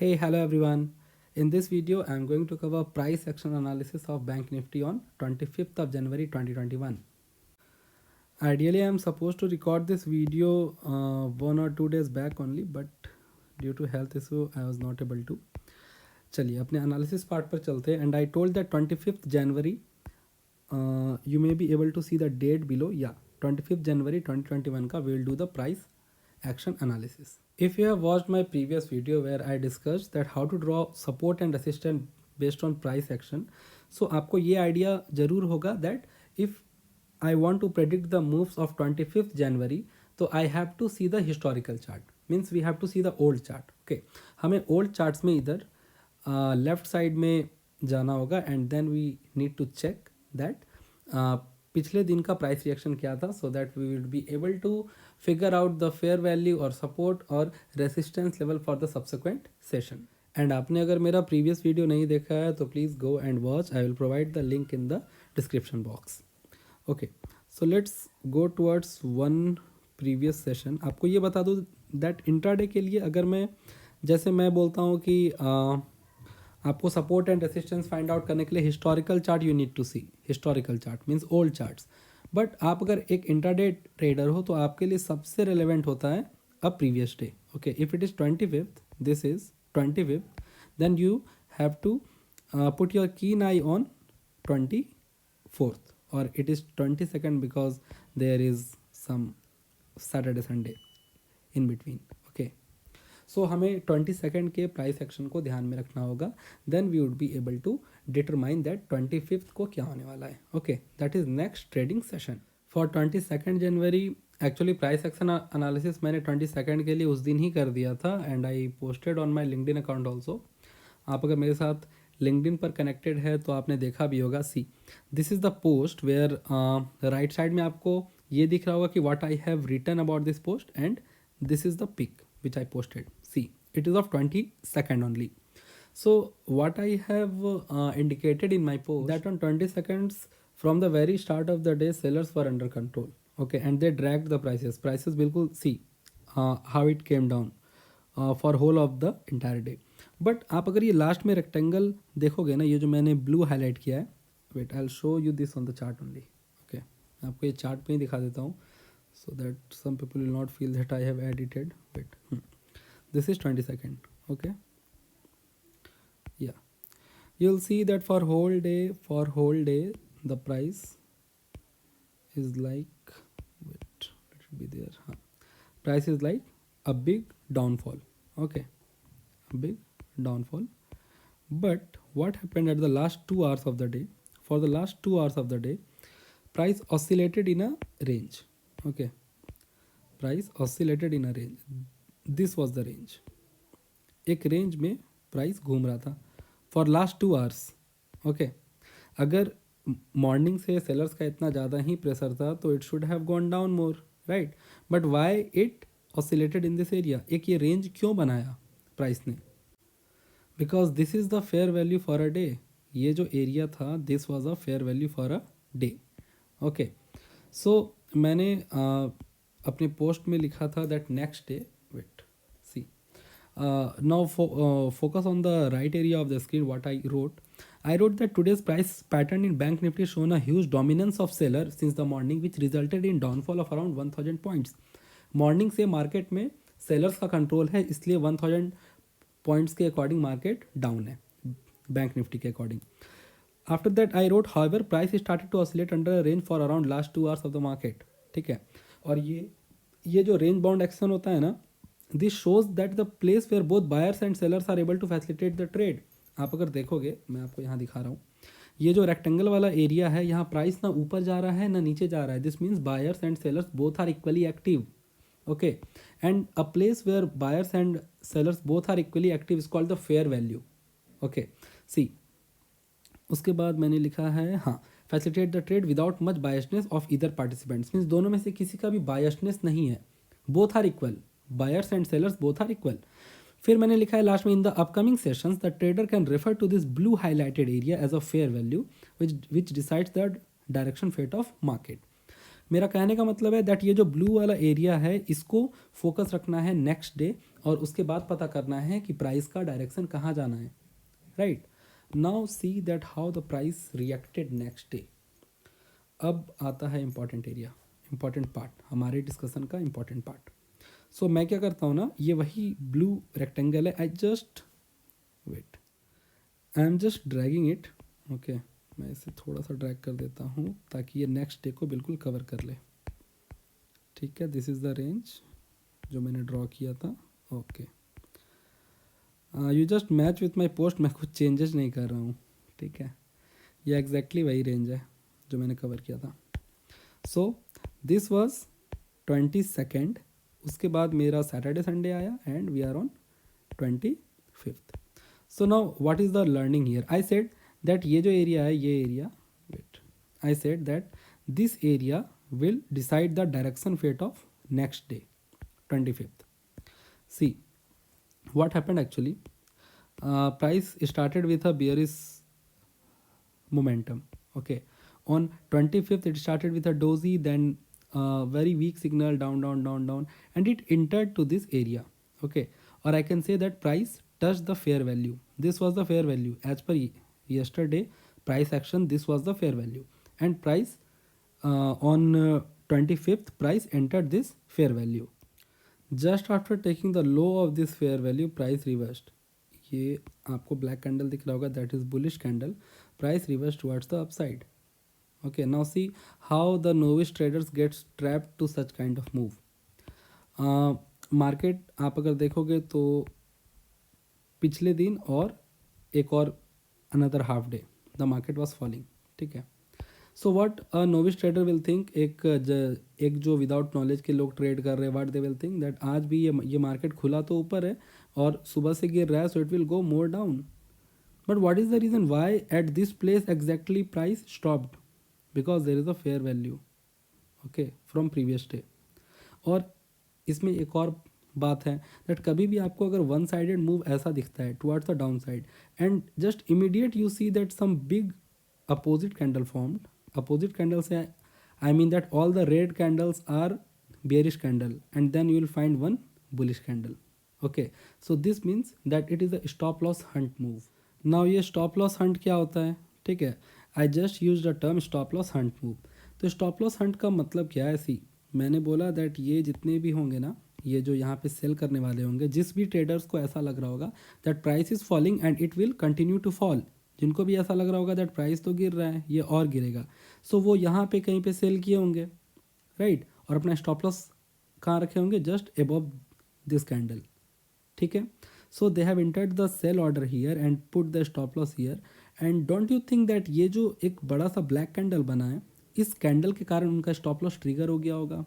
Hey, hello everyone. In this video, I am going to cover price action analysis of Bank Nifty on 25th of January 2021. Ideally, I am supposed to record this video 1 or 2 days back only, but due to health issue, I was not able to. चलिए अपने analysis part पर चलते हैं. And I told that 25th January, you may be able to see the date below. Yeah, 25th January 2021 का we will do the price action analysis. If you have watched my previous video where I discussed that how to draw support and resistance based on price action, so आपको ये idea जरूर होगा that if I want to predict the moves of 25th January, तो I have to see the historical chart. Means we have to see the old chart. Okay, हमें old charts में इधर left side में जाना होगा and then we need to check that पिछले दिन का प्राइस रिएक्शन क्या था so that we will be able to figure out the fair value और सपोर्ट और resistance level for the subsequent session. And आपने अगर मेरा प्रीवियस वीडियो नहीं देखा है तो please go and watch. I will provide the link in the description box. Okay, so let's go towards one previous session. आपको ये बता दूँ दैट इंट्राडे के लिए अगर मैं जैसे मैं बोलता हूँ कि आपको support and resistance find out करने के लिए historical chart you need to see. Historical chart means old charts. But आप अगर एक इंट्राडे ट्रेडर हो तो आपके लिए सबसे रेलेवेंट होता है a previous day. Okay, if it is 25th, this is 25th, then you have to put your keen eye on 24th और it is 22nd because there is some Saturday Sunday in between. Okay, so हमें 22nd के price action को ध्यान में रखना होगा. Then we would be able to determine that 25th को क्या होने वाला है. Okay, that is next trading session for 22nd January. Actually price action analysis मैंने 22nd के लिए उस दिन ही कर दिया था and I posted on my LinkedIn account also. आप अगर मेरे साथ लिंक्डइन पर कनेक्टेड है तो आपने देखा भी होगा. See, this is the post where right side में आपको ये दिख रहा होगा कि what I have written about this post and this is the pic which I posted. See, it is of 22nd only. So what I have indicated in my post that on 22nd from the very start of the day sellers were under control. Okay, and they dragged the prices बिल्कुल see how it came down for whole of the entire day. But आप अगर ये last में rectangle देखोगे ना, ये जो मैंने ब्लू हाईलाइट किया है, wait I will show you this on the chart only. Okay, मैं आपको ये चार्ट पे ही दिखा देता हूँ so that some people will not feel that I have edited. Wait, this is 22nd. Okay, yeah, you'll see that for whole day the price is like, wait, let it be there. Price is like a big downfall. Okay, a big downfall. But what happened at the last 2 hours of the day? For the last 2 hours of the day, price oscillated in a range. Okay, price oscillated in a range. This was the range. एक range में price घूम रहा था for last 2 hours. Okay, अगर morning से sellers का इतना ज़्यादा ही प्रेशर था तो it should have gone down more, right. But why it oscillated in this area? एक ये रेंज क्यों बनाया प्राइस ने? Because this is the fair value for a day. ये जो एरिया था this was a fair value for a day. Okay, सो मैंने अपने पोस्ट में लिखा था that next day, wait see now focus on the right area of the screen. What I wrote that today's price pattern in Bank Nifty shown a huge dominance of seller since the morning which resulted in downfall of around 1000 points. Morning से market में sellers का control है इसलिए 1000 points के according market down है bank Nifty के according. After that I wrote however price started to oscillate under a range for around last 2 hours of the market. ठीक है, और ये जो रेंज बाउंड एक्शन होता है ना, this shows that the place where both buyers and sellers are able to facilitate the trade. आप अगर देखोगे, मैं आपको यहाँ दिखा रहा हूँ, ये जो रेक्टेंगल वाला एरिया है यहाँ प्राइस ना ऊपर जा रहा है ना नीचे जा रहा है. This means buyers and sellers both are equally active. Okay, and a place where buyers and sellers both are equally active is called the fair value. Okay, see, उसके बाद मैंने लिखा है हाँ, facilitate the trade without much biasness of either participants. Means दोनों में से किसी का भी बायसनेस नहीं है, both are equal, buyers and sellers both are equal. फिर मैंने लिखा है लास्ट में, in the upcoming sessions the trader can refer to this blue highlighted area as a fair value which decides the direction fate of market. मेरा कहने का मतलब है दैट ये जो ब्लू वाला एरिया है इसको फोकस रखना है नेक्स्ट डे, और उसके बाद पता करना है कि प्राइस का डायरेक्शन कहाँ जाना है, right. Now see that how the price reacted next day. अब आता है इंपॉर्टेंट एरिया, इंपॉर्टेंट पार्ट, हमारे डिस्कशन का इंपॉर्टेंट पार्ट। सो मैं क्या करता हूँ ना, ये वही ब्लू रेक्टेंगल है, I just wait, I am just dragging it, okay. मैं इसे थोड़ा सा ड्रैग कर देता हूँ ताकि ये नेक्स्ट डे को बिल्कुल कवर कर ले, ठीक है। दिस इज़ द रेंज जो मैंने ड्रॉ किया था, okay. You just match with my post, मैं कुछ चेंजेस नहीं कर रहा हूँ, ठीक है। ये एग्जैक्टली वही रेंज है जो मैंने कवर किया था। सो दिस वॉज 22nd, उसके बाद मेरा सैटरडे संडे आया and we are on 25th। So now what is the learning here, I said that ये जो एरिया है, ये area, wait, I said that this area will decide the direction fate of next day, 25th. See what happened actually. Price started with a bearish momentum, okay. On 25th it started with a doji, then very weak signal, down down down down, and it entered to this area, okay. Or I can say that price touched the fair value. This was the fair value as per yesterday price action. This was the fair value, and price on 25th price entered this fair value. Just after taking the low of this fair value, price reversed. ये आपको black candle दिख रहा होगा, that is bullish candle, price reverse towards the upside, okay. Now see how the novice traders gets trapped to such kind of move. Market आप अगर देखोगे तो पिछले दिन और एक और another half day the market was falling, ठीक है। So what a novice trader will think, एक जो विदाउट नॉलेज के लोग ट्रेड कर रहे हैं, what they will think that आज भी ये मार्केट खुला तो ऊपर है और सुबह से गिर रहा है, so it will go more down. But what is the reason why at this place exactly price stopped, because there is a fair value, okay, from previous day. और इसमें एक और बात है दैट कभी भी आपको अगर वन साइडेड मूव ऐसा दिखता है towards the down side and just immediate you see that some big opposite candle formed, opposite candles say, I mean that all the red candles are bearish candle, and then you will find one bullish candle, okay. So this means that it is a stop loss hunt move. Now ये stop loss hunt क्या होता है, ठीक है। I just used the term stop loss hunt move. तो stop loss hunt का मतलब क्या है, सी मैंने बोला दैट ये जितने भी होंगे ना, ये जो यहाँ पे सेल करने वाले होंगे, जिस भी ट्रेडर्स को ऐसा लग रहा होगा that price is falling and it will continue to fall, जिनको भी ऐसा लग रहा होगा दैट प्राइस तो गिर रहा है ये और गिरेगा, सो वो यहाँ पे कहीं पे सेल किए होंगे, राइट। और अपना स्टॉप लॉस कहाँ रखे होंगे, जस्ट अबव दिस कैंडल, ठीक है। So they have entered the sell order here and put the stop loss here, and don't you think that ये जो एक बड़ा सा ब्लैक कैंडल बना है, इस कैंडल के कारण उनका स्टॉप लॉस ट्रिगर हो गया होगा।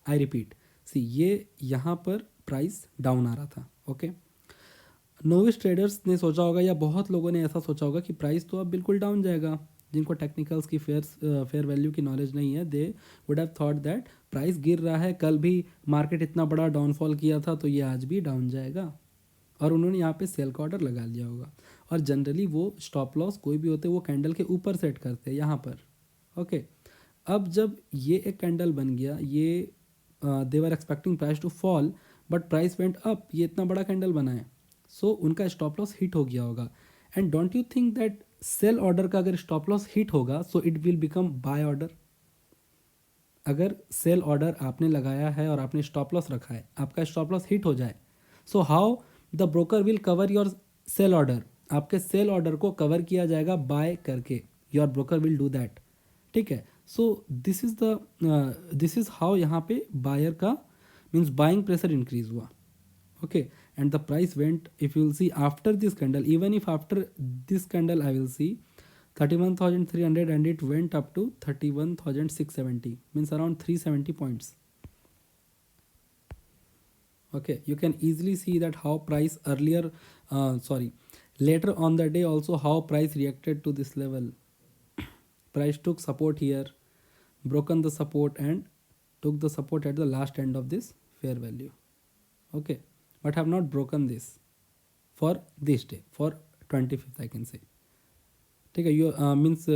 आई रिपीट, सी ये यहाँ पर प्राइस डाउन आ रहा था, ओके। नोविस ट्रेडर्स ने सोचा होगा या बहुत लोगों ने ऐसा सोचा होगा कि प्राइस तो अब बिल्कुल डाउन जाएगा, जिनको टेक्निकल्स की फेयर वैल्यू की नॉलेज नहीं है, they would have thought that price गिर रहा है, कल भी मार्केट इतना बड़ा डाउनफॉल किया था तो ये आज भी डाउन जाएगा, और उन्होंने यहाँ पे सेल का ऑर्डर लगा लिया होगा। और जनरली वो स्टॉप लॉस कोई भी होते वो कैंडल के ऊपर सेट करते हैं यहाँ पर, ओके। अब जब ये एक कैंडल बन गया, ये they were expecting price to fall but price went up, ये इतना बड़ा कैंडल बना है, सो उनका स्टॉप लॉस हिट हो गया होगा। And don't you think that sell order का अगर स्टॉप लॉस हिट होगा so it will become buy order. अगर सेल ऑर्डर आपने लगाया है और आपने स्टॉप लॉस रखा है, आपका स्टॉप लॉस हिट हो जाए, so how the broker will cover your sell order, आपके सेल ऑर्डर को कवर किया जाएगा बाय करके, your broker will do that, ठीक है। सो दिस इज हाउ यहाँ पे बायर का मीन्स बाइंग प्रेशर इंक्रीज हुआ, okay. And the price went, if you will see after this candle, even if after this candle I will see 31,300 and it went up to 31,670, means around 370 points, okay. You can easily see that how price earlier later on the day also how price reacted to this level. Price took support here, broken the support and took the support at the last end of this fair value, okay, but have not broken this for this day, for 25th I can say. ठीक है. You means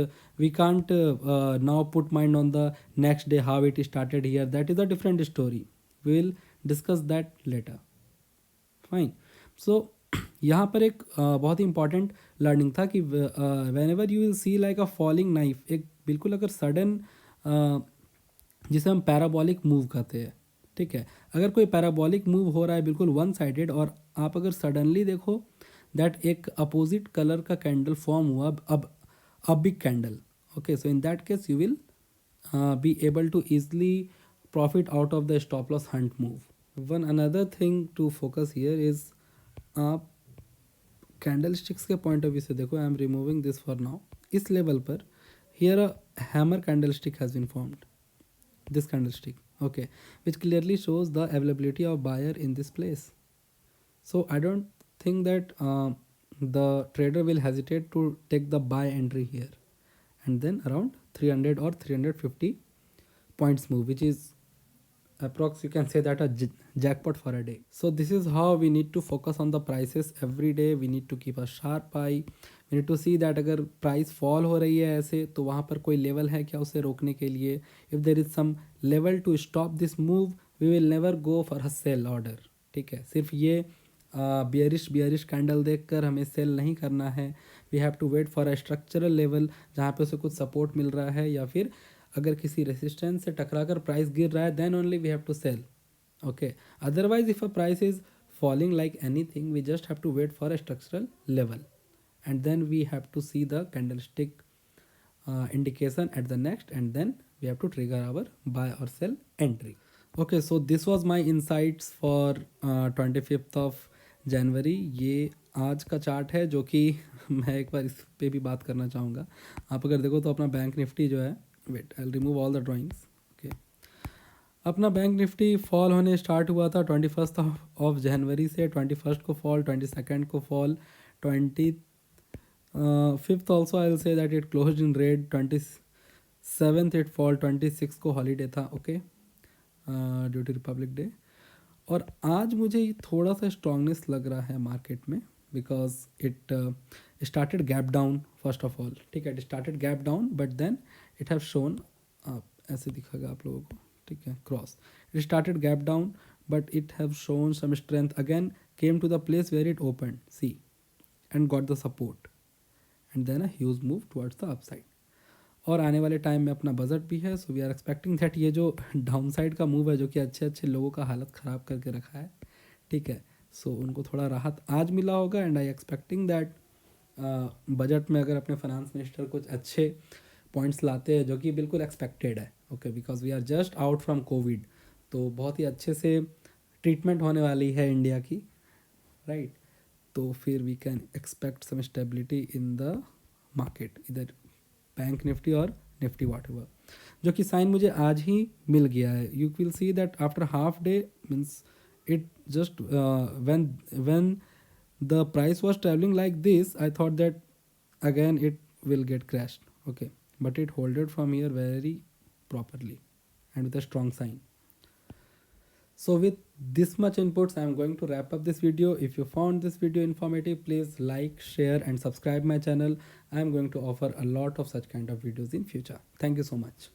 we can't now put mind on the next day how it started here. That is a different story. We will discuss that later. फाइन. So यहाँ पर एक बहुत ही important learning था कि whenever you will see like a falling knife, एक बिल्कुल अगर सडन जिसे हम पैराबॉलिक मूव कहते हैं, ठीक है, अगर कोई पैराबॉलिक मूव हो रहा है बिल्कुल वन साइडेड, और आप अगर सडनली देखो दैट एक अपोजिट कलर का कैंडल फॉर्म हुआ, अब big candle, okay, so in that case you will be able to easily profit out of the stop loss hunt move. One another thing to focus here is आप candle sticks के point of view से देखो. I am removing this for now. इस level पर here a hammer candle stick has been formed, this candle stick, okay, which clearly shows the availability of buyer in this place. So I don't think that the trader will hesitate to take the buy entry here, and then around 300 or 350 points move, which is approx, you can say that a jackpot for a day. So this is how we need to focus on the prices every day. We need to keep a sharp eye. We need to see that अगर price fall हो रही है ऐसे, तो वहाँ पर कोई level है क्या उसे रोकने के लिए. If there is some level to stop this move, we will never go for a sell order. ठीक है, सिर्फ ये बियरिश कैंडल देखकर हमें सेल नहीं करना है. We have to wait for a structural level जहाँ पे उसे कुछ सपोर्ट मिल रहा है, या फिर अगर किसी रेसिस्टेंस से टकरा कर प्राइस गिर रहा है, then only we have to sell. Okay, otherwise if a price is falling like anything, we just have to wait for a structural level, and then we have to see the candlestick indication at the next, and then we have to trigger our buy or sell entry. Okay, so this was my insights for 25th of January. ये आज का chart है जो कि मैं एक बार इस पे भी बात करना चाहूँगा. आप अगर देखो तो अपना बैंक निफ्टी जो है, wait I will remove all the drawings. Okay, अपना बैंक निफ्टी फॉल होने स्टार्ट हुआ था 21st ऑफ जनवरी से. 21st को फॉल, 22nd को fall, 25th also I will say that it closed in red, 27th it fall, 26th को holiday था, okay, due to Republic Day. और आज मुझे थोड़ा सा स्ट्रांगनेस लग रहा है मार्केट में, because it started gap down first of all. ठीक है, it started gap down, but then it have shown, ऐसे दिखेगा आप लोगों को, ठीक है, cross. It started gap down, but it have shown some strength, again came to the place where it open, see, and got the support, and then a huge move towards the upside. और आने वाले time में अपना budget भी है, so we are expecting that ये जो down side का मूव है जो कि अच्छे अच्छे लोगों का हालत ख़राब करके रखा है, ठीक है, सो उनको थोड़ा राहत आज मिला होगा. And I expecting that budget में अगर अपने फाइनेंस मिनिस्टर कुछ अच्छे पॉइंट्स लाते हैं जो कि बिल्कुल एक्सपेक्टेड है, okay, because we are just out from COVID, तो बहुत ही अच्छे से ट्रीटमेंट होने वाली है इंडिया की, राइट. तो फिर we can expect some stability in the market, इधर बैंक निफ्टी और निफ्टी वॉटएवर, जो कि साइन मुझे आज ही मिल गया है. You will see that after half day, means it just when the price was traveling like this, I thought that again it will get crashed, okay, but it holded from here very properly and with a strong sign. So with this much inputs, I am going to wrap up this video. If you found this video informative, please like, share and subscribe my channel. I am going to offer a lot of such kind of videos in future. Thank you so much.